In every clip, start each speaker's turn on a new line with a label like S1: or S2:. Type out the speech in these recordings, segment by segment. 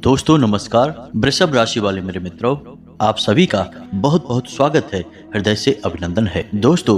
S1: दोस्तों नमस्कार। वृषभ राशि वाले मेरे मित्रों, आप सभी का बहुत बहुत स्वागत है, हृदय से अभिनंदन है। दोस्तों,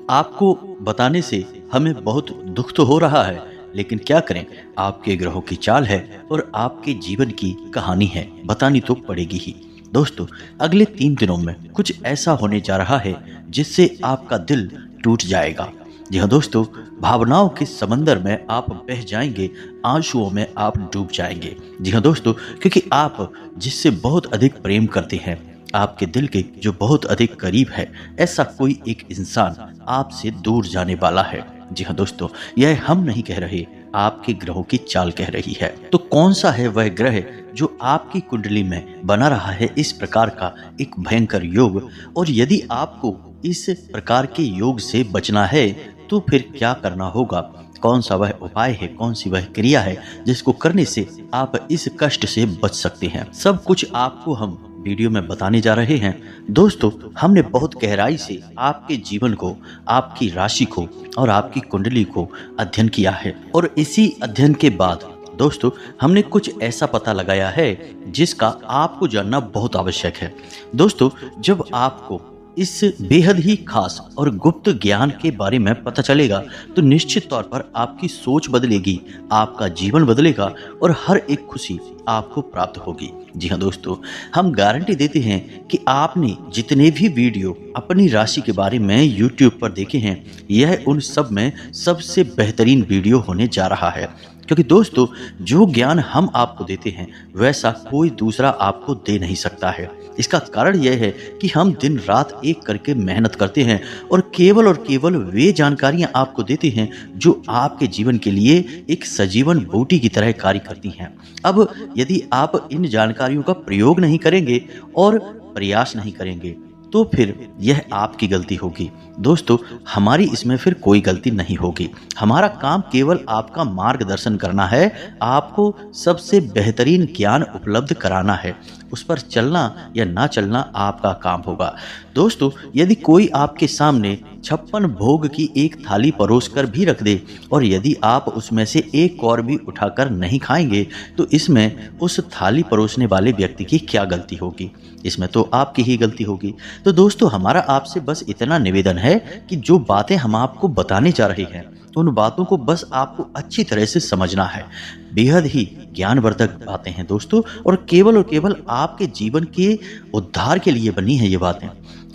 S1: आपको बताने से हमें बहुत दुख तो हो रहा है, लेकिन क्या करें, आपके ग्रहों की चाल है और आपके जीवन की कहानी है, बतानी तो पड़ेगी ही। दोस्तों, अगले 3 दिनों में कुछ ऐसा होने जा रहा है जिससे आपका दिल टूट जाएगा। जी हाँ दोस्तों, भावनाओं के समंदर में आप बह जाएंगे, आंसुओं में आप डूब जाएंगे। जी हाँ दोस्तों, क्योंकि आप जिससे बहुत अधिक प्रेम करते हैं, आपके दिल के जो बहुत अधिक करीब है, ऐसा कोई एक इंसान आपसे दूर जाने वाला है। जी हाँ दोस्तों, यह हम नहीं कह रहे, आपके ग्रहों की चाल कह रही है। तो कौन सा है वह ग्रह जो आपकी कुंडली में बना रहा है इस प्रकार का एक भयंकर योग, और यदि आपको इस प्रकार के योग से बचना है तो फिर क्या करना होगा, कौन सा वह उपाय है, कौन सी वह क्रिया है जिसको करने से आप इस कष्ट से बच सकते हैं, सब कुछ आपको हम वीडियो में बताने जा रहे हैं। दोस्तों, हमने बहुत गहराई से आपके जीवन को, आपकी राशि को और आपकी कुंडली को अध्ययन किया है, और इसी अध्ययन के बाद दोस्तों हमने कुछ ऐसा पता लगाया है जिसका आपको जानना बहुत आवश्यक है। दोस्तों, जब आपको इस बेहद ही खास और गुप्त ज्ञान के बारे में पता चलेगा तो निश्चित तौर पर आपकी सोच बदलेगी, आपका जीवन बदलेगा और हर एक खुशी आपको प्राप्त होगी। जी हाँ दोस्तों, हम गारंटी देते हैं कि आपने जितने भी वीडियो अपनी राशि के बारे में YouTube पर देखे हैं, यह उन सब में सबसे बेहतरीन वीडियो होने जा रहा है। क्योंकि दोस्तों, जो ज्ञान हम आपको देते हैं वैसा कोई दूसरा आपको दे नहीं सकता है। इसका कारण यह है कि हम दिन रात एक करके मेहनत करते हैं और केवल वे जानकारियां आपको देते हैं जो आपके जीवन के लिए एक सजीवन बूटी की तरह कार्य करती हैं। अब यदि आप इन जानकारियों का प्रयोग नहीं करेंगे और प्रयास नहीं करेंगे तो फिर यह आपकी गलती होगी। दोस्तों, हमारी इसमें फिर कोई गलती नहीं होगी। हमारा काम केवल आपका मार्गदर्शन करना है, आपको सबसे बेहतरीन ज्ञान उपलब्ध कराना है। उस पर चलना या ना चलना आपका काम होगा। दोस्तों, यदि कोई आपके सामने 56 भोग की एक थाली परोस कर भी रख दे और यदि आप उसमें से एक और भी उठाकर नहीं खाएंगे तो इसमें उस थाली परोसने वाले व्यक्ति की क्या गलती होगी? इसमें तो आपकी ही गलती होगी। तो दोस्तों, हमारा आपसे बस इतना निवेदन है कि जो बातें हम आपको बताने जा रहे हैं उन बातों को बस आपको अच्छी तरह से समझना है। बेहद ही ज्ञानवर्धक बातें हैं दोस्तों, और केवल आपके जीवन के उद्धार के लिए बनी है ये बातें।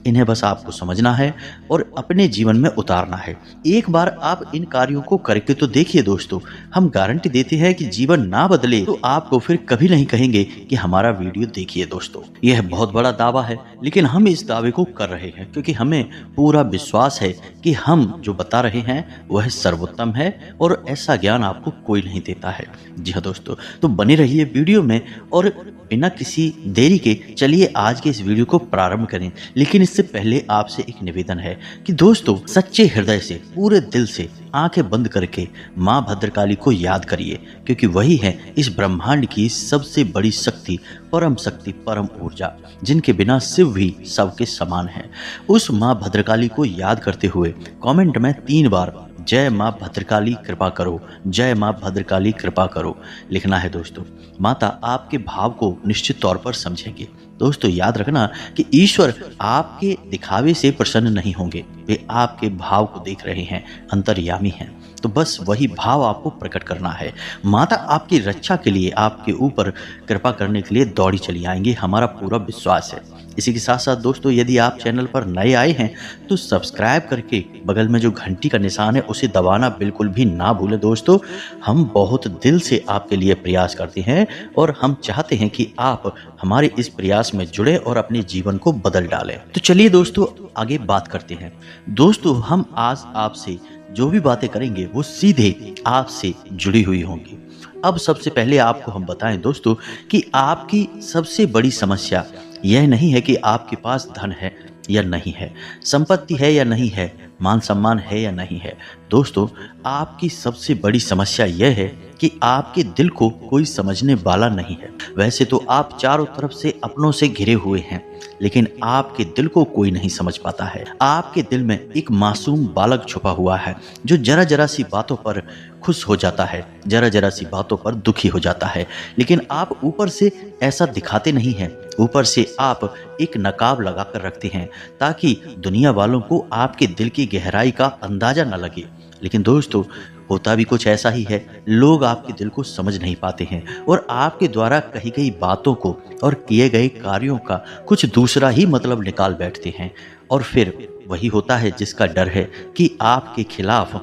S1: इन्हें बस आपको समझना है और अपने जीवन में उतारना है। एक बार आप इन कार्यों को करके तो देखिए दोस्तों, हम गारंटी देते हैं कि जीवन ना बदले तो आपको फिर कभी नहीं कहेंगे कि हमारा वीडियो देखिए। दोस्तों, यह बहुत बड़ा दावा है, लेकिन हम इस दावे को कर रहे हैं क्योंकि हमें पूरा विश्वास है कि हम जो बता रहे हैं वह सर्वोत्तम है और ऐसा ज्ञान आपको कोई नहीं देता है। जी हाँ दोस्तों, तो बने रहिए वीडियो में और बिना किसी देरी के चलिए आज के इस वीडियो को प्रारंभ करें। लेकिन इससे पहले आपसे एक निवेदन है कि दोस्तों, सच्चे हृदय से, पूरे दिल से आंखें बंद करके माँ भद्रकाली को याद करिए, क्योंकि वही है इस ब्रह्मांड की सबसे बड़ी शक्ति, परम ऊर्जा, जिनके बिना शिव भी सबके समान है। उस माँ भद्रकाली को याद करते हुए कमेंट में 3 बार जय माँ भद्रकाली कृपा करो, जय माँ भद्रकाली कृपा करो लिखना है। दोस्तों, माता आपके भाव को निश्चित तौर पर समझेंगे। दोस्तों, याद रखना कि ईश्वर आपके दिखावे से प्रसन्न नहीं होंगे, वे आपके भाव को देख रहे हैं, अंतर्यामी हैं। तो बस वही भाव आपको प्रकट करना है। माता आपकी रक्षा के लिए, आपके ऊपर कृपा करने के लिए दौड़ी चली आएंगी, हमारा पूरा विश्वास है। इसी के साथ साथ दोस्तों, यदि आप चैनल पर नए आए हैं तो सब्सक्राइब करके बगल में जो घंटी का निशान है उसे दबाना बिल्कुल भी ना भूलें। दोस्तों, हम बहुत दिल से आपके लिए प्रयास करते हैं और हम चाहते हैं कि आप हमारे इस प्रयास में जुड़े और अपने जीवन को बदल डालें। तो चलिए दोस्तों, आगे बात करते हैं। दोस्तों, हम आज आपसे जो भी बातें करेंगे वो सीधे आपसे जुड़ी हुई होंगी। अब सबसे पहले आपको हम बताएं दोस्तों कि आपकी सबसे बड़ी समस्या यह नहीं है कि आपके पास धन है या नहीं है, संपत्ति है या नहीं है, मान सम्मान है या नहीं है। दोस्तों, आपकी सबसे बड़ी समस्या यह है कि आपके दिल को कोई समझने वाला नहीं है। वैसे तो आप चारों तरफ से अपनों से घिरे हुए हैं, लेकिन आपके दिल को कोई नहीं समझ पाता है। आपके दिल में एक मासूम बालक छुपा हुआ है जो जरा जरा सी बातों पर खुश हो जाता है, जरा जरा सी बातों पर दुखी हो जाता है। लेकिन आप ऊपर से ऐसा दिखाते नहीं हैं। ऊपर से आप एक नकाब लगा कर रखते हैं ताकि दुनिया वालों को आपके दिल की गहराई का अंदाजा न लगे। लेकिन दोस्तों, होता भी कुछ ऐसा ही है। लोग आपके दिल को समझ नहीं पाते हैं और आपके द्वारा कही गई बातों को और किए गए कार्यों का कुछ दूसरा ही मतलब निकाल बैठते हैं। और फिर वही होता है जिसका डर है कि आपके खिलाफ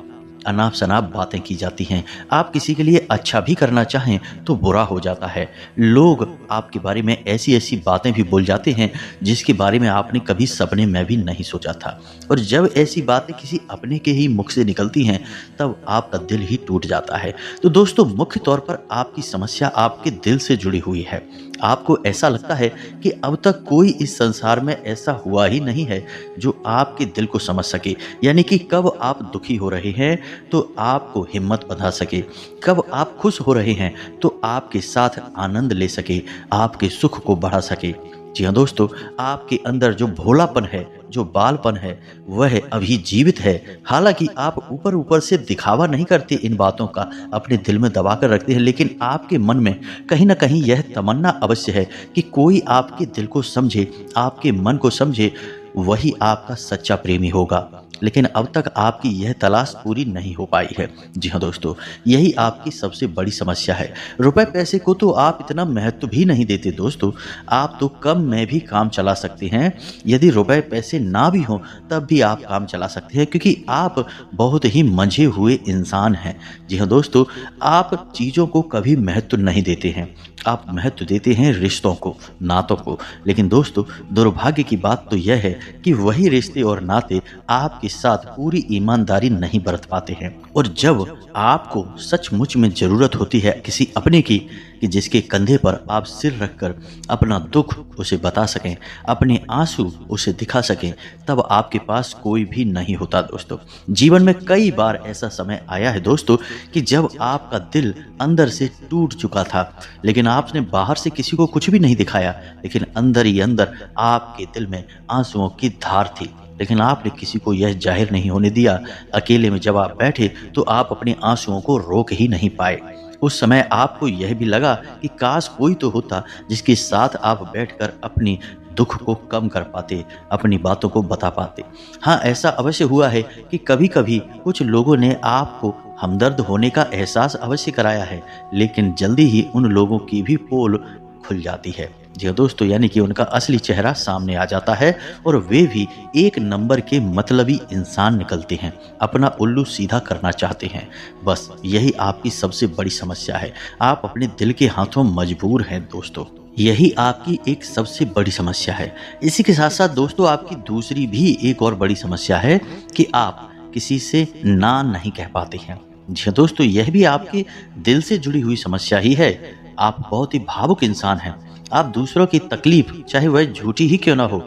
S1: अनाप शनाप बातें की जाती हैं। आप किसी के लिए अच्छा भी करना चाहें तो बुरा हो जाता है। लोग आपके बारे में ऐसी ऐसी बातें भी बोल जाते हैं जिसके बारे में आपने कभी सपने में भी नहीं सोचा था। और जब ऐसी बातें किसी अपने के ही मुख से निकलती हैं तब आपका दिल ही टूट जाता है। तो दोस्तों, मुख्य तौर पर आपकी समस्या आपके दिल से जुड़ी हुई है। आपको ऐसा लगता है कि अब तक कोई इस संसार में ऐसा हुआ ही नहीं है जो आपके दिल को समझ सके। यानी कि कब आप दुखी हो रहे हैं तो आपको हिम्मत बंधा सके, कब आप खुश हो रहे हैं तो आपके साथ आनंद ले सके, आपके सुख को बढ़ा सके। जी हाँ दोस्तों, आपके अंदर जो भोलापन है, जो बालपन है, वह अभी जीवित है। हालांकि आप ऊपर ऊपर से दिखावा नहीं करते इन बातों का, अपने दिल में दबा कर रखते हैं, लेकिन आपके मन में कहीं ना कहीं यह तमन्ना अवश्य है कि कोई आपके दिल को समझे, आपके मन को समझे, वही आपका सच्चा प्रेमी होगा। लेकिन अब तक आपकी यह तलाश पूरी नहीं हो पाई है। जी हाँ दोस्तों, यही आपकी सबसे बड़ी समस्या है। रुपए पैसे को तो आप इतना महत्व भी नहीं देते दोस्तों। आप तो कम में भी काम चला सकते हैं। यदि रुपए पैसे ना भी हों तब भी आप काम चला सकते हैं, क्योंकि आप बहुत ही मंझे हुए इंसान हैं। जी हाँ दोस्तों, आप चीज़ों को कभी महत्व नहीं देते हैं। आप महत्व देते हैं रिश्तों को, नातों को। लेकिन दोस्तों, दुर्भाग्य की बात तो यह है कि वही रिश्ते और नाते आपके साथ पूरी ईमानदारी नहीं बरत पाते हैं। और जब आपको सचमुच में ज़रूरत होती है किसी अपने की, कि जिसके कंधे पर आप सिर रखकर अपना दुख उसे बता सकें, अपने आंसू उसे दिखा सकें, तब आपके पास कोई भी नहीं होता दोस्तों। जीवन में कई बार ऐसा समय आया है दोस्तों कि जब आपका दिल अंदर से टूट चुका था, लेकिन आपने बाहर से किसी को कुछ भी नहीं दिखाया, लेकिन अंदर ही अंदर आपके दिल में आंसुओं की धार थी, लेकिन आपने किसी को यह जाहिर नहीं होने दिया। अकेले में जब आप बैठे तो आप अपने आंसुओं को रोक ही नहीं पाए। उस समय आपको यह भी लगा कि काश कोई तो होता जिसके साथ आप बैठकर अपनी दुख को कम कर पाते, अपनी बातों को बता पाते। हाँ, ऐसा अवश्य हुआ है कि कभी कभी कुछ लोगों ने आपको हमदर्द होने का एहसास अवश्य कराया है, लेकिन जल्दी ही उन लोगों की भी पोल खुल जाती है। जी हाँ दोस्तों, यानी कि उनका असली चेहरा सामने आ जाता है और वे भी एक नंबर के मतलबी इंसान निकलते हैं, अपना उल्लू सीधा करना चाहते हैं। बस यही आपकी सबसे बड़ी समस्या है। आप अपने दिल के हाथों मजबूर हैं दोस्तों। यही आपकी एक सबसे बड़ी समस्या है। इसी के साथ साथ दोस्तों, आपकी दूसरी भी एक और बड़ी समस्या है कि आप किसी से ना नहीं कह पाते हैं। जी हाँ दोस्तों, यह भी आपके दिल से जुड़ी हुई समस्या ही है। आप बहुत ही भावुक इंसान हैं। आप दूसरों की तकलीफ, चाहे वह झूठी ही क्यों ना हो,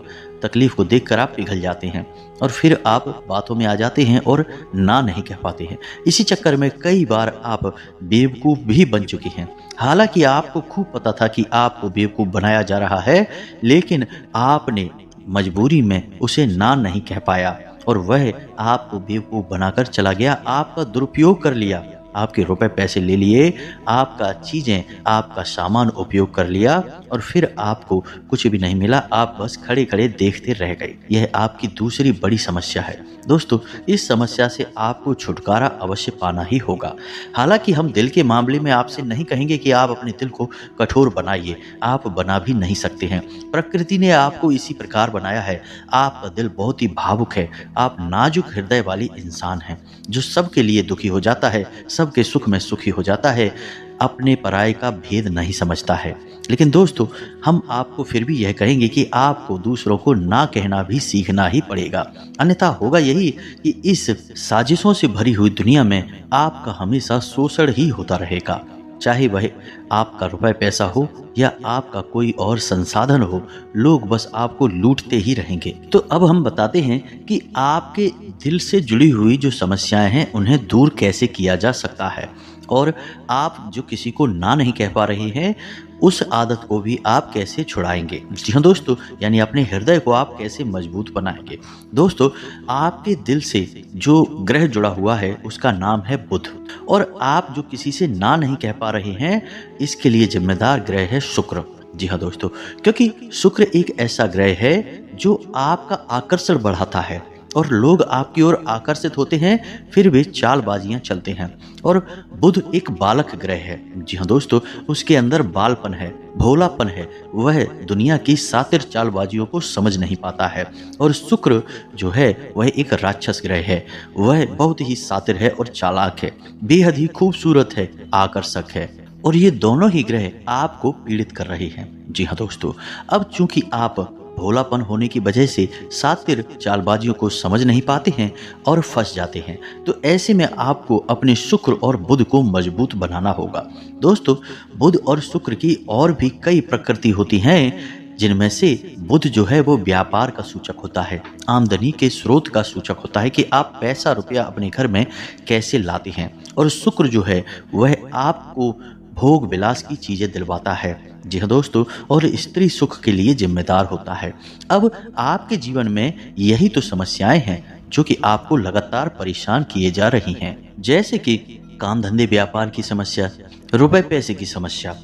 S1: तकलीफ को देखकर आप पिघल जाते हैं और फिर आप बातों में आ जाते हैं और ना नहीं कह पाते हैं। इसी चक्कर में कई बार आप बेवकूफ़ भी बन चुके हैं। हालांकि आपको खूब पता था कि आपको बेवकूफ़ बनाया जा रहा है, लेकिन आपने मजबूरी में उसे ना नहीं कह पाया और वह आपको बेवकूफ़ बनाकर चला गया। आपका दुरुपयोग कर लिया, आपके रुपए पैसे ले लिए, आपका चीज़ें, आपका सामान उपयोग कर लिया और फिर आपको कुछ भी नहीं मिला। आप बस खड़े खड़े देखते रह गए। यह आपकी दूसरी बड़ी समस्या है दोस्तों। इस समस्या से आपको छुटकारा अवश्य पाना ही होगा। हालांकि हम दिल के मामले में आपसे नहीं कहेंगे कि आप अपने दिल को कठोर बनाइए, आप बना भी नहीं सकते हैं। प्रकृति ने आपको इसी प्रकार बनाया है। आपका दिल बहुत ही भावुक है। आप नाजुक हृदय वाली इंसान हैं जो सबके लिए दुखी हो जाता है, सबके सुख में सुखी हो जाता है, अपने पराये का भेद नहीं समझता है। लेकिन दोस्तों, हम आपको फिर भी यह कहेंगे कि आपको दूसरों को ना कहना भी सीखना ही पड़ेगा, अन्यथा होगा यही कि इस साजिशों से भरी हुई दुनिया में आपका हमेशा शोषण ही होता रहेगा। चाहे वह आपका रुपए पैसा हो या आपका कोई और संसाधन हो, लोग बस आपको लूटते ही रहेंगे। तो अब हम बताते हैं कि आपके दिल से जुड़ी हुई जो समस्याएं हैं उन्हें दूर कैसे किया जा सकता है, और आप जो किसी को ना नहीं कह पा रहे हैं उस आदत को भी आप कैसे छुड़ाएंगे। जी हाँ दोस्तों, यानी अपने हृदय को आप कैसे मजबूत बनाएंगे। दोस्तों, आपके दिल से जो ग्रह जुड़ा हुआ है उसका नाम है बुध, और आप जो किसी से ना नहीं कह पा रहे हैं इसके लिए जिम्मेदार ग्रह है शुक्र। जी हाँ दोस्तों, क्योंकि शुक्र एक ऐसा ग्रह है जो आपका आकर्षण बढ़ाता है और लोग आपकी ओर आकर्षित होते हैं, फिर वे चालबाजियां चलते हैं। और बुध एक बालक ग्रह है। जी हाँ दोस्तों, उसके अंदर बालपन है, भोलापन है, वह दुनिया की सातिर चालबाजियों को समझ नहीं पाता है। और शुक्र जो है वह एक राक्षस ग्रह है, वह बहुत ही सातिर है और चालाक है, बेहद ही खूबसूरत है, आकर्षक है, और ये दोनों ही ग्रह आपको पीड़ित कर रहे हैं। जी हाँ दोस्तों, अब चूंकि आप भोलापन होने की वजह से सातिर चालबाजियों को समझ नहीं पाते हैं और फंस जाते हैं, तो ऐसे में आपको अपने शुक्र और बुध को मजबूत बनाना होगा। दोस्तों, बुध और शुक्र की और भी कई प्रकृति होती हैं, जिनमें से बुध जो है वो व्यापार का सूचक होता है, आमदनी के स्रोत का सूचक होता है कि आप पैसा रुपया अपने घर में कैसे लाते हैं, और शुक्र जो है वह आपको भोग विलास की चीजें दिलवाता है। जी हाँ दोस्तों, और स्त्री सुख के लिए जिम्मेदार होता है। अब आपके जीवन में यही तो समस्याएं हैं जो कि आपको लगातार परेशान किए जा रही हैं, जैसे कि काम धंधे व्यापार की समस्या, रुपए पैसे की समस्या,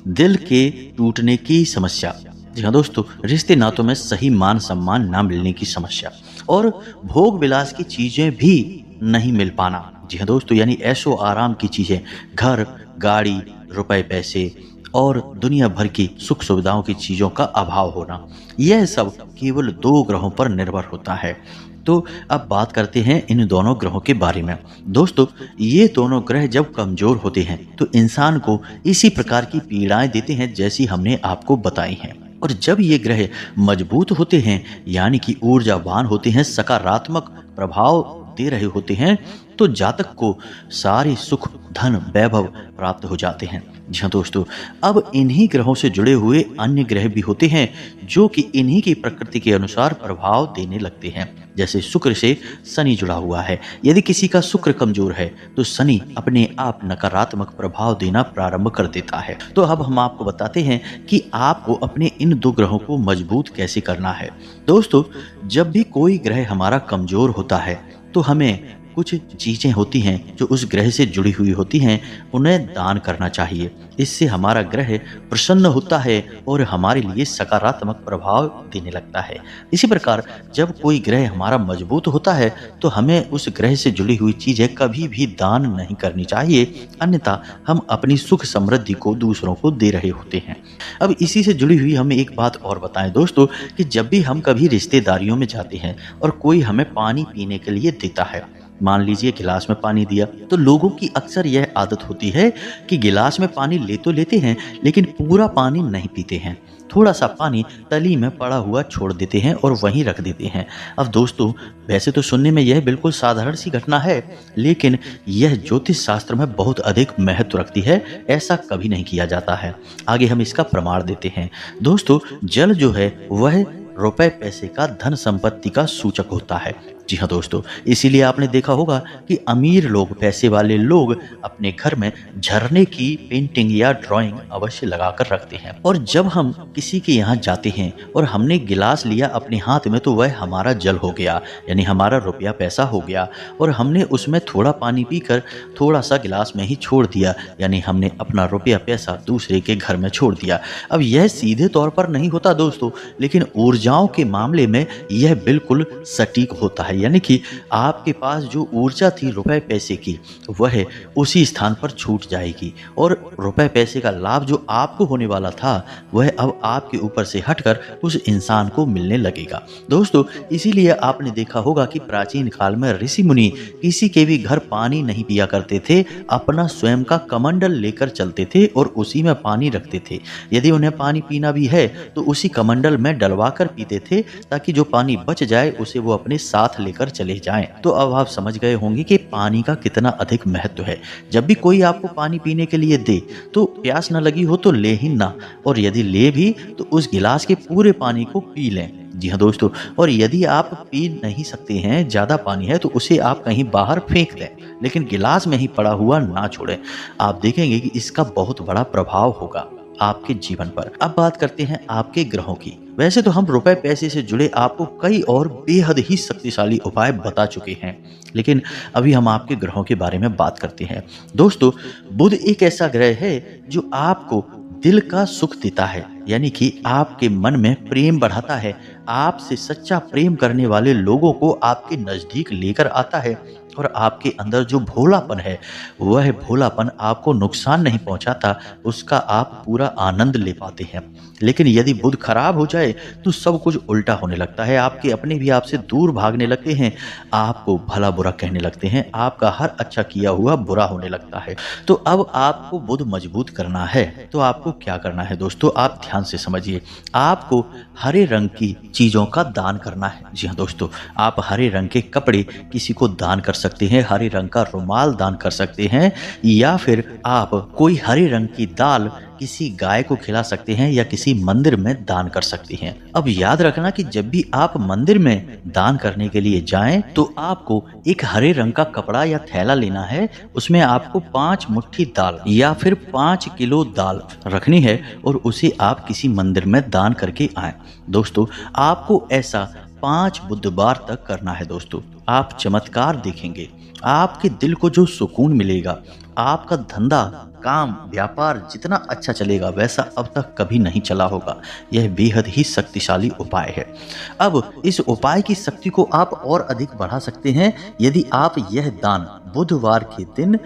S1: दिल के टूटने की समस्या। जी हाँ दोस्तों, रिश्ते नातों में सही मान सम्मान ना मिलने की समस्या, और भोग विलास की चीजें भी नहीं मिल पाना। जी हाँ दोस्तों, यानी ऐशो आराम की चीजें, घर, गाड़ी, रुपए पैसे और दुनिया भर की सुख सुविधाओं की चीजों का अभाव होना, यह सब केवल 2 ग्रहों पर निर्भर होता है। तो अब बात करते हैं इन दोनों ग्रहों के बारे में। दोस्तों, ये दोनों ग्रह जब कमजोर होते हैं तो इंसान को इसी प्रकार की पीड़ाएं देते हैं जैसी हमने आपको बताई हैं, और जब ये ग्रह मजबूत होते हैं यानी कि ऊर्जावान होते हैं, सकारात्मक प्रभाव दे रहे होते हैं, तो जातक को सारे सुख, धन, वैभव प्राप्त हो जाते हैं। जी हाँ दोस्तों, अब इन्हीं ग्रहों से जुड़े हुए अन्य ग्रह भी होते हैं जो कि इन्हीं की प्रकृति के अनुसार प्रभाव देने लगते हैं। जैसे शुक्र से शनि जुड़ा हुआ है, यदि किसी का शुक्र कमजोर है तो शनि अपने आप नकारात्मक प्रभाव देना प्रारंभ कर देता है। तो अब हम आपको बताते हैं कि आपको अपने इन 2 ग्रहों को मजबूत कैसे करना है। दोस्तों, जब भी कोई ग्रह हमारा कमजोर होता है तो हमें कुछ चीजें होती हैं जो उस ग्रह से जुड़ी हुई होती हैं, उन्हें दान करना चाहिए। इससे हमारा ग्रह प्रसन्न होता है और हमारे लिए सकारात्मक प्रभाव देने लगता है। इसी प्रकार जब कोई ग्रह हमारा मजबूत होता है तो हमें उस ग्रह से जुड़ी हुई चीजें कभी भी दान नहीं करनी चाहिए, अन्यथा हम अपनी सुख समृद्धि को दूसरों को दे रहे होते हैं। अब इसी से जुड़ी हुई हमें एक बात और बताएं दोस्तों, कि जब भी हम कभी रिश्तेदारियों में जाते हैं और कोई हमें पानी पीने के लिए देता है, मान लीजिए गिलास में पानी दिया, तो लोगों की अक्सर यह आदत होती है कि गिलास में पानी ले तो लेते हैं लेकिन पूरा पानी नहीं पीते हैं, थोड़ा सा पानी तली में पड़ा हुआ छोड़ देते हैं और वहीं रख देते हैं। अब दोस्तों, वैसे तो सुनने में यह बिल्कुल साधारण सी घटना है, लेकिन यह ज्योतिष शास्त्र में बहुत अधिक महत्व रखती है। ऐसा कभी नहीं किया जाता है। आगे हम इसका प्रमाण देते हैं। दोस्तों, जल जो है वह रुपए पैसे का, धन संपत्ति का सूचक होता है। जी हाँ दोस्तों, इसीलिए आपने देखा होगा कि अमीर लोग, पैसे वाले लोग अपने घर में झरने की पेंटिंग या ड्राइंग अवश्य लगाकर रखते हैं। और जब हम किसी के यहाँ जाते हैं और हमने गिलास लिया अपने हाथ में, तो वह हमारा जल हो गया, यानी हमारा रुपया पैसा हो गया, और हमने उसमें थोड़ा पानी पीकर थोड़ा सा गिलास में ही छोड़ दिया, यानी हमने अपना रुपया पैसा दूसरे के घर में छोड़ दिया। अब यह सीधे तौर पर नहीं होता दोस्तों, लेकिन ऊर्जाओं के मामले में यह बिल्कुल सटीक होता है। यानी कि आपके पास जो ऊर्जा थी रुपए पैसे की, वह उसी स्थान पर छूट जाएगी, और रुपए पैसे का लाभ जो आपको होने वाला था वह अब आपके ऊपर से हटकर उस इंसान को मिलने लगेगा। दोस्तों, इसीलिए आपने देखा होगा कि प्राचीन काल में ऋषि मुनि किसी के भी घर पानी नहीं पिया करते थे, अपना स्वयं का कमंडल लेकर चलते थे और उसी में पानी रखते थे। यदि उन्हें पानी पीना भी है तो उसी कमंडल में डलवा कर पीते थे, ताकि जो पानी बच जाए उसे वो अपने साथ लेकर चले जाएं। तो अब आप समझ गए होंगे कि पानी का कितना अधिक महत्व है। जब भी कोई आपको पानी पीने के लिए दे तो प्यास न लगी हो तो ले ही ना, और यदि ले भी तो उस गिलास के पूरे पानी को पी लें। जी हाँ दोस्तों, और यदि आप पी नहीं सकते हैं, ज़्यादा पानी है, तो उसे आप कहीं बाहर फेंक दें, लेकिन गिलास में ही पड़ा हुआ ना छोड़ें। आप देखेंगे कि इसका बहुत बड़ा प्रभाव होगा आपके जीवन पर। अब बात करते हैं आपके ग्रहों की। वैसे तो हम रुपए पैसे से जुड़े आपको कई और बेहद ही शक्तिशाली उपाय बता चुके हैं, लेकिन अभी हम आपके ग्रहों के बारे में बात करते हैं। दोस्तों, बुध एक ऐसा ग्रह है जो आपको दिल का सुख देता है, यानी कि आपके मन में प्रेम बढ़ाता है, आपसे सच्चा प्रेम करने वाले लोगों को आपके नजदीक लेकर आता है, और आपके अंदर जो भोलापन है वह भोलापन आपको नुकसान नहीं पहुंचाता, उसका आप पूरा आनंद ले पाते हैं। लेकिन यदि बुध खराब हो जाए तो सब कुछ उल्टा होने लगता है। आपके अपने भी आपसे दूर भागने लगते हैं, आपको भला बुरा कहने लगते हैं, आपका हर अच्छा किया हुआ बुरा होने लगता है। तो अब आपको बुध मजबूत करना है तो आपको क्या करना है दोस्तों, आप ध्यान से समझिए। आपको हरे रंग की चीजों का दान करना है। जी हाँ दोस्तों, आप हरे रंग के कपड़े किसी को दान कर सकते हैं, हरे रंग का रुमाल दान कर सकते हैं, या फिर आप कोई हरे रंग की दाल किसी गाय को खिला सकते हैं या किसी मंदिर में दान कर सकते हैं। अब याद रखना कि जब भी आप मंदिर में दान करने के लिए जाएं तो आपको एक हरे रंग का कपड़ा या थैला लेना है, उसमें आपको 5 मुट्ठी दाल या फिर 5 किलो दाल रखनी है और उसे आप किसी मंदिर में दान करके आएं। दोस्तों, आपको ऐसा 5 बुधवार तक करना है। दोस्तों, आप चमत्कार देखेंगे, आपके दिल को जो सुकून मिलेगा, आपका धंधा काम व्यापार जितना अच्छा चलेगा वैसा अब तक कभी नहीं चला होगा। यह बेहद ही शक्तिशाली उपाय है। अब इस उपाय की शक्ति को आप और अधिक बढ़ा सकते हैं यदि आप यह दान बुधवार के दिन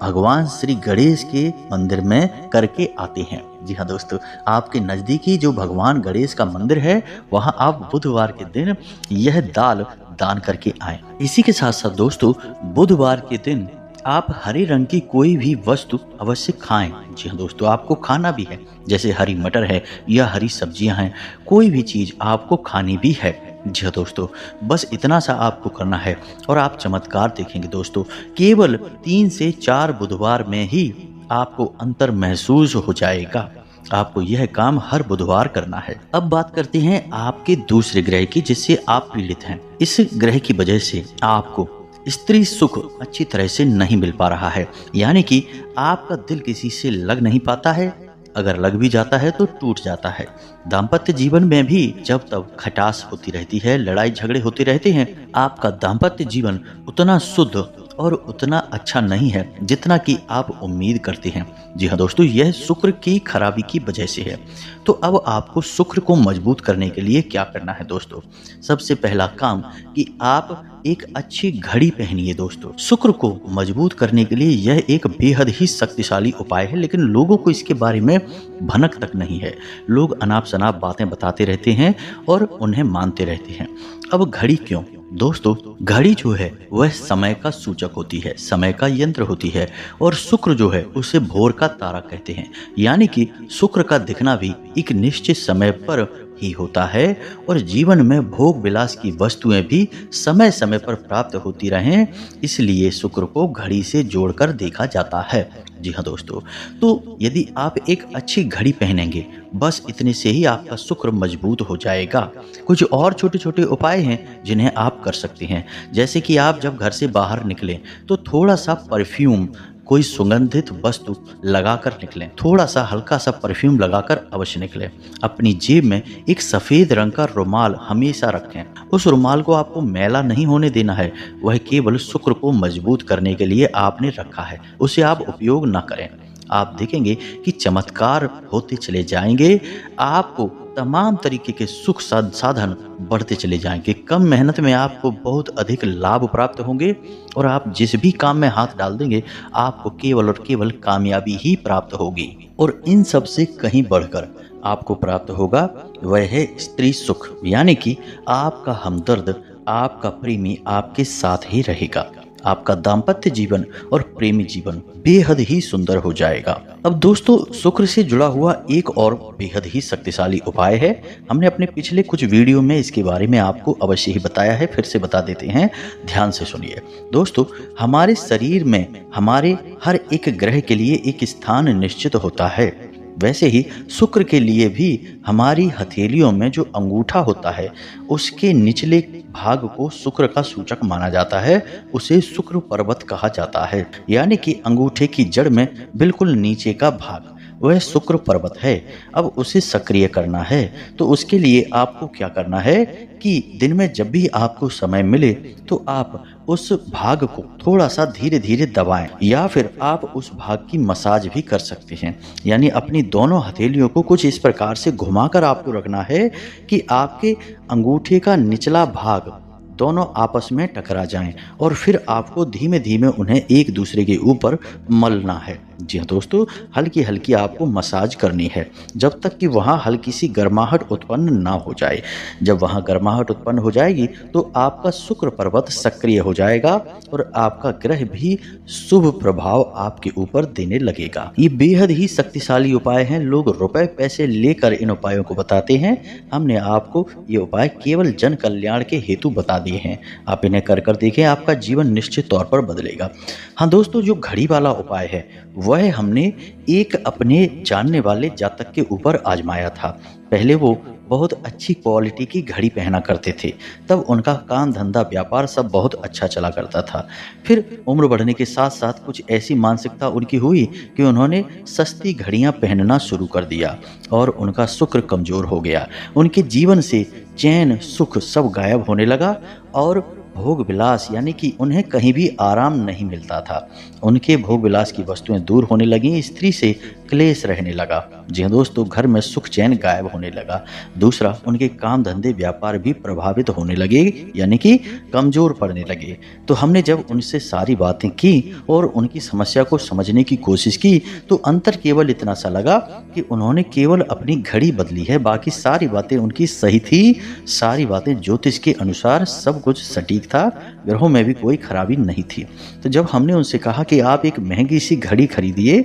S1: भगवान श्री गणेश के मंदिर में करके आते हैं। जी हाँ दोस्तों, आपके नज़दीकी जो भगवान गणेश का मंदिर है वहाँ आप बुधवार के दिन यह दाल दान करके आएं। इसी के साथ साथ दोस्तों, बुधवार के दिन आप हरे रंग की कोई भी वस्तु अवश्य खाएं। जी हाँ दोस्तों, आपको खाना भी है, जैसे हरी मटर है या हरी सब्जियां हैं, कोई भी चीज़ आपको खानी भी है। जी हाँ दोस्तों, बस इतना सा आपको करना है और आप चमत्कार देखेंगे। दोस्तों, केवल 3 से 4 बुधवार में ही आपको अंतर महसूस हो जाएगा। आपको यह काम हर बुधवार करना है। अब बात करते हैं आपके दूसरे ग्रह की जिससे आप पीड़ित हैं। इस ग्रह की वजह से आपको स्त्री सुख अच्छी तरह से नहीं मिल पा रहा है, यानी कि आपका दिल किसी से लग नहीं पाता है, अगर लग भी जाता है तो टूट जाता है। दाम्पत्य जीवन में भी जब तब खटास होती रहती है, लड़ाई झगड़े होते रहते हैं। आपका दाम्पत्य जीवन उतना शुद्ध और उतना अच्छा नहीं है जितना कि आप उम्मीद करते हैं। जी हाँ दोस्तों, यह शुक्र की खराबी की वजह से है। तो अब आपको शुक्र को मजबूत करने के लिए क्या करना है दोस्तों, सबसे पहला काम कि आप एक अच्छी घड़ी पहनिए। दोस्तों, शुक्र को मजबूत करने के लिए यह एक बेहद ही शक्तिशाली उपाय है, लेकिन लोगों को इसके बारे में भनक तक नहीं है। लोग अनाप शनाप बातें बताते रहते हैं और उन्हें मानते रहते हैं। अब घड़ी क्यों? दोस्तों, घड़ी जो है वह समय का सूचक होती है, समय का यंत्र होती है, और शुक्र जो है उसे भोर का तारा कहते हैं। यानी कि शुक्र का दिखना भी एक निश्चित समय पर ही होता है, और जीवन में भोग विलास की वस्तुएं भी समय समय पर प्राप्त होती रहें, इसलिए शुक्र को घड़ी से जोड़कर देखा जाता है। जी हाँ दोस्तों, तो यदि आप एक अच्छी घड़ी पहनेंगे, बस इतने से ही आपका शुक्र मजबूत हो जाएगा। कुछ और छोटे छोटे उपाय हैं जिन्हें आप कर सकते हैं, जैसे कि आप जब घर से बाहर निकलें तो थोड़ा सा परफ्यूम, कोई सुगंधित वस्तु लगाकर निकलें, थोड़ा सा हल्का सा परफ्यूम लगाकर अवश्य निकलें। अपनी जेब में एक सफ़ेद रंग का रुमाल हमेशा रखें। उस रुमाल को आपको मैला नहीं होने देना है, वह केवल शुक्र को मजबूत करने के लिए आपने रखा है, उसे आप उपयोग न करें। आप देखेंगे कि चमत्कार होते चले जाएंगे, आपको तमाम तरीके के सुख साधन बढ़ते चले जाएंगे। कम मेहनत में आपको बहुत अधिक लाभ प्राप्त होंगे, और आप जिस भी काम में हाथ डाल देंगे आपको केवल और केवल कामयाबी ही प्राप्त होगी। और इन सब से कहीं बढ़कर आपको प्राप्त होगा वह है स्त्री सुख, यानी कि आपका हमदर्द, आपका प्रेमी आपके साथ ही रहेगा, आपका दाम्पत्य जीवन और प्रेमी जीवन बेहद ही सुंदर हो जाएगा। अब दोस्तों, शुक्र से जुड़ा हुआ एक और बेहद ही शक्तिशाली उपाय है। हमने अपने पिछले कुछ वीडियो में इसके बारे में आपको अवश्य ही बताया है, फिर से बता देते हैं, ध्यान से सुनिए। दोस्तों, हमारे शरीर में हमारे हर एक ग्रह के लिए एक स्थान निश्चित होता है। वैसे ही शुक्र के लिए भी हमारी हथेलियों में जो अंगूठा होता है उसके निचले भाग को शुक्र का सूचक माना जाता है। उसे शुक्र पर्वत कहा जाता है, यानी कि अंगूठे की जड़ में बिल्कुल नीचे का भाग वह शुक्र पर्वत है। अब उसे सक्रिय करना है तो उसके लिए आपको क्या करना है कि दिन में जब भी आपको समय मिले तो आप उस भाग को थोड़ा सा धीरे धीरे दबाएं, या फिर आप उस भाग की मसाज भी कर सकते हैं। यानी अपनी दोनों हथेलियों को कुछ इस प्रकार से घुमाकर आपको रखना है कि आपके अंगूठे का निचला भाग दोनों आपस में टकरा जाएं और फिर आपको धीमे धीमे उन्हें एक दूसरे के ऊपर मलना है। जी हाँ दोस्तों, हल्की हल्की आपको मसाज करनी है जब तक कि वहाँ हल्की सी गर्माहट उत्पन्न ना हो जाए। जब वहाँ गर्माहट उत्पन्न हो जाएगी तो आपका शुक्र पर्वत सक्रिय हो जाएगा और आपका ग्रह भी शुभ प्रभाव आपके ऊपर देने लगेगा। ये बेहद ही शक्तिशाली उपाय हैं। लोग रुपए पैसे लेकर इन उपायों को बताते हैं। हमने आपको ये उपाय केवल जन कल्याण के हेतु बता दिए हैं। आप इन्हें कर कर देखें, आपका जीवन निश्चित तौर पर बदलेगा। हाँ दोस्तों, जो घड़ी वाला उपाय है वह हमने एक अपने जानने वाले जातक के ऊपर आजमाया था। पहले वो बहुत अच्छी क्वालिटी की घड़ी पहना करते थे, तब उनका काम धंधा व्यापार सब बहुत अच्छा चला करता था। फिर उम्र बढ़ने के साथ साथ कुछ ऐसी मानसिकता उनकी हुई कि उन्होंने सस्ती घड़ियां पहनना शुरू कर दिया और उनका शुक्र कमजोर हो गया। उनके जीवन से चैन सुख सब गायब होने लगा और भोग विलास यानी कि उन्हें कहीं भी आराम नहीं मिलता था। उनके भोग विलास की वस्तुएं दूर होने लगी, स्त्री से क्लेश रहने लगा। जी हाँ दोस्तों, घर में सुख चैन गायब होने लगा। दूसरा, उनके काम धंधे व्यापार भी प्रभावित होने लगे, यानी कि कमजोर पड़ने लगे। तो हमने जब उनसे सारी बातें की और उनकी समस्या को समझने की कोशिश की तो अंतर केवल इतना सा लगा कि उन्होंने केवल अपनी घड़ी बदली है, बाकी सारी बातें उनकी सही थी। सारी बातें ज्योतिष के अनुसार सब कुछ सटीक था, ग्रहों में भी कोई खराबी नहीं थी। तो जब हमने उनसे कहा कि आप एक महंगी सी घड़ी खरीदिए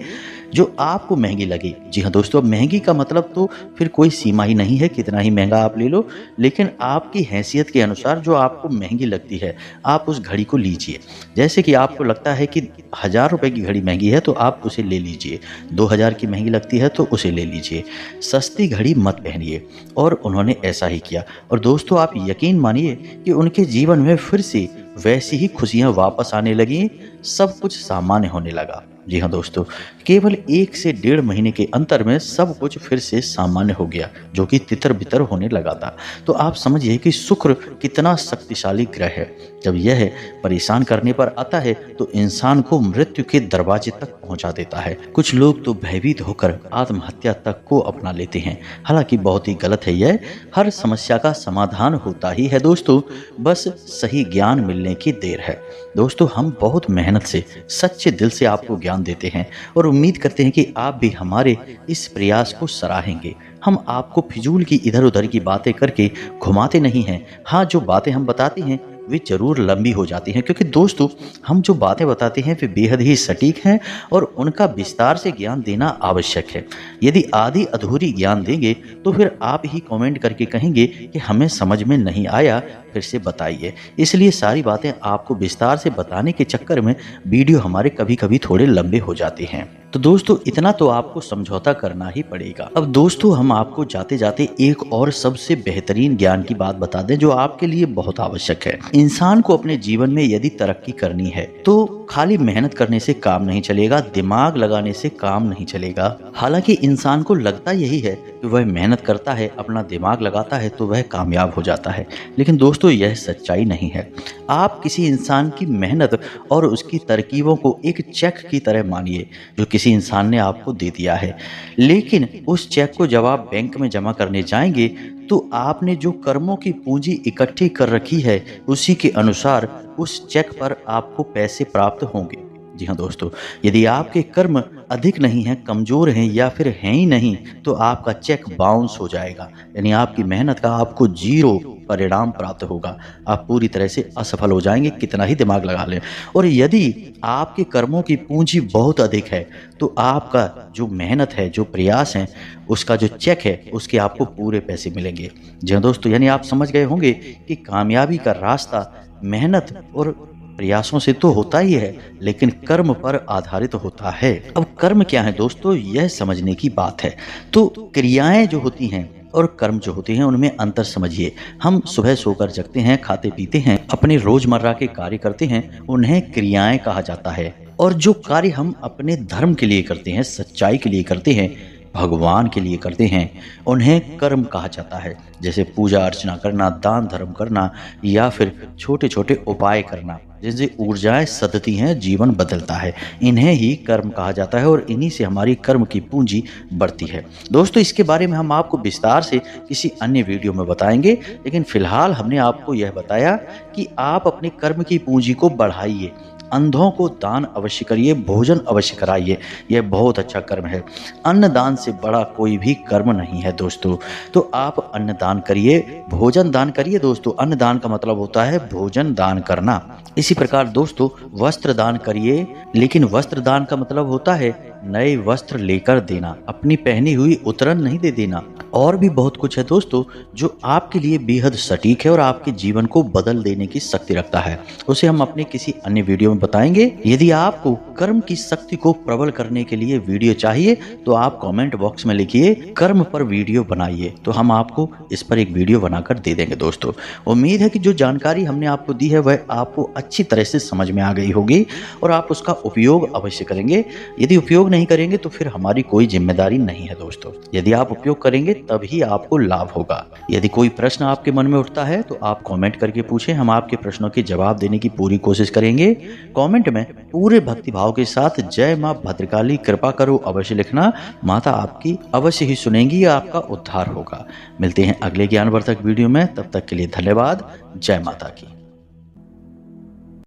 S1: जो आपको महंगी लगे। जी हाँ दोस्तों, महंगी का मतलब तो फिर कोई सीमा ही नहीं है, कितना ही महंगा आप ले लो, लेकिन आपकी हैसियत के अनुसार जो आपको महंगी लगती है आप उस घड़ी को लीजिए। जैसे कि आपको लगता है कि 1000 रुपए की घड़ी महंगी है तो आप उसे ले लीजिए, 2000 की महंगी लगती है तो उसे ले लीजिए, सस्ती घड़ी मत पहनिए। और उन्होंने ऐसा ही किया और दोस्तों आप यकीन मानिए कि उनके जीवन में फिर से वैसी ही खुशियां वापस आने लगी, सब कुछ सामान्य होने लगा। जी हाँ दोस्तों, केवल 1 से 1.5 महीने के अंतर में सब कुछ फिर से सामान्य हो गया, जो कि तितर बितर होने लगा था। तो आप समझिए कि शुक्र कितना शक्तिशाली ग्रह है। जब यह परेशान करने पर आता है तो इंसान को मृत्यु के दरवाजे तक पहुंचा देता है। कुछ लोग तो भयभीत होकर आत्महत्या तक को अपना लेते हैं, हालांकि बहुत ही गलत है यह। हर समस्या का समाधान होता ही है दोस्तों, बस सही ज्ञान मिलने की देर है। दोस्तों, हम बहुत मेहनत से सच्चे दिल से आपको ज्ञान देते हैं और उम्मीद करते हैं कि आप भी हमारे इस प्रयास को सराहेंगे। हम आपको फिजूल की इधर उधर की बातें करके घुमाते नहीं हैं। हाँ, जो बातें हम बताते हैं वे जरूर लंबी हो जाती हैं, क्योंकि दोस्तों हम जो बातें बताते हैं वे बेहद ही सटीक हैं और उनका विस्तार से ज्ञान देना आवश्यक है। यदि आधी अधूरी ज्ञान देंगे तो फिर आप ही कमेंट करके कहेंगे कि हमें समझ में नहीं आया, फिर से बताइए। इसलिए सारी बातें आपको विस्तार से बताने के चक्कर में वीडियो हमारे कभी कभी थोड़े लंबे हो जाते हैं। तो दोस्तों इतना तो आपको समझौता करना ही पड़ेगा। अब दोस्तों हम आपको जाते जाते एक और सबसे बेहतरीन ज्ञान की बात बता दें जो आपके लिए बहुत आवश्यक है। इंसान को अपने जीवन में यदि तरक्की करनी है तो खाली मेहनत करने से काम नहीं चलेगा, दिमाग लगाने से काम नहीं चलेगा। हालांकि इंसान को लगता यही है कि वह मेहनत करता है, अपना दिमाग लगाता है तो वह कामयाब हो जाता है, लेकिन दोस्तों यह सच्चाई नहीं है। आप किसी इंसान की मेहनत और उसकी तरकीबों को एक चेक की तरह मानिए जो किसी इंसान ने आपको दे दिया है, लेकिन उस चेक को जब आप बैंक में जमा करने जाएंगे तो आपने जो कर्मों की पूंजी इकट्ठी कर रखी है उसी के अनुसार उस चेक पर आपको पैसे प्राप्त होंगे। जी हाँ दोस्तों, यदि आपके कर्म अधिक नहीं हैं, कमज़ोर हैं या फिर हैं ही नहीं, तो आपका चेक बाउंस हो जाएगा। यानी आपकी मेहनत का आपको ज़ीरो परिणाम प्राप्त होगा। आप पूरी तरह से असफल हो जाएँगे, कितना ही दिमाग लगा लें। और यदि आपके कर्मों की पूँजी बहुत अधिक है, तो आपका जो मेहनत है, जो प्रयास हैं, उसका जो चेक है, उसके आपको पूरे पैसे मिलेंगे। जी हाँ दोस्तों, यानी आप समझ गए होंगे कि कामयाबी का रास्ता मेहनत और प्रयासों से तो होता ही है, लेकिन कर्म पर आधारित होता है। अब कर्म क्या है दोस्तों, यह समझने की बात है। तो क्रियाएं जो होती हैं और कर्म जो होते हैं, उनमें अंतर समझिए। हम सुबह सोकर जगते हैं, खाते पीते हैं, अपने रोजमर्रा के कार्य करते हैं, उन्हें क्रियाएं कहा जाता है। और जो कार्य हम अपने धर्म के लिए करते हैं, सच्चाई के लिए करते हैं, भगवान के लिए करते हैं, उन्हें कर्म कहा जाता है। जैसे पूजा अर्चना करना, दान धर्म करना या फिर छोटे छोटे उपाय करना, जिनसे ऊर्जाएं सदती हैं, जीवन बदलता है, इन्हें ही कर्म कहा जाता है। और इन्हीं से हमारी कर्म की पूंजी बढ़ती है। दोस्तों, इसके बारे में हम आपको विस्तार से किसी अन्य वीडियो में बताएंगे, लेकिन फिलहाल हमने आपको यह बताया कि आप अपने कर्म की पूंजी को बढ़ाइए। अंधों को दान अवश्य करिए, भोजन अवश्य कराइए, यह बहुत अच्छा कर्म है। अन्नदान से बड़ा कोई भी कर्म नहीं है दोस्तों। तो आप अन्नदान करिए, भोजन दान करिए दोस्तों। अन्नदान का मतलब होता है भोजन दान करना। इसी प्रकार दोस्तों, वस्त्र दान करिए, लेकिन वस्त्र दान का मतलब होता है नए वस्त्र लेकर देना, अपनी पहनी हुई उतरन नहीं दे देना। और भी बहुत कुछ है दोस्तों जो आपके लिए बेहद सटीक है और आपके जीवन को बदल देने की शक्ति रखता है। उसे हम अपने किसी अन्य वीडियो में बताएंगे। यदि आपको कर्म की शक्ति को प्रबल करने के लिए वीडियो चाहिए, तो आप कमेंट बॉक्स में लिखिए कर्म पर वीडियो बनाइए, तो हम आपको इस पर एक वीडियो बनाकर दे देंगे दोस्तों। उम्मीद है कि जो जानकारी हमने आपको दी है वह आपको अच्छी तरह से समझ में आ गई होगी और आप उसका उपयोग अवश्य करेंगे। यदि उपयोग नहीं करेंगे तो फिर हमारी कोई जिम्मेदारी नहीं है दोस्तों। यदि आप उपयोग करेंगे तभी आपको लाभ होगा। यदि कोई प्रश्न आपके मन में उठता है तो आप कमेंट करके पूछें, हम आपके प्रश्नों के जवाब देने की पूरी कोशिश करेंगे। कमेंट में पूरे भक्तिभाव के साथ जय मां भद्रकाली कृपा करो अवश्य लिखना। माता आपकी अवश्य ही सुनेंगी, आपका उद्धार होगा। मिलते हैं अगले ज्ञानवर्धक वीडियो में, तब तक के लिए धन्यवाद। जय माता की।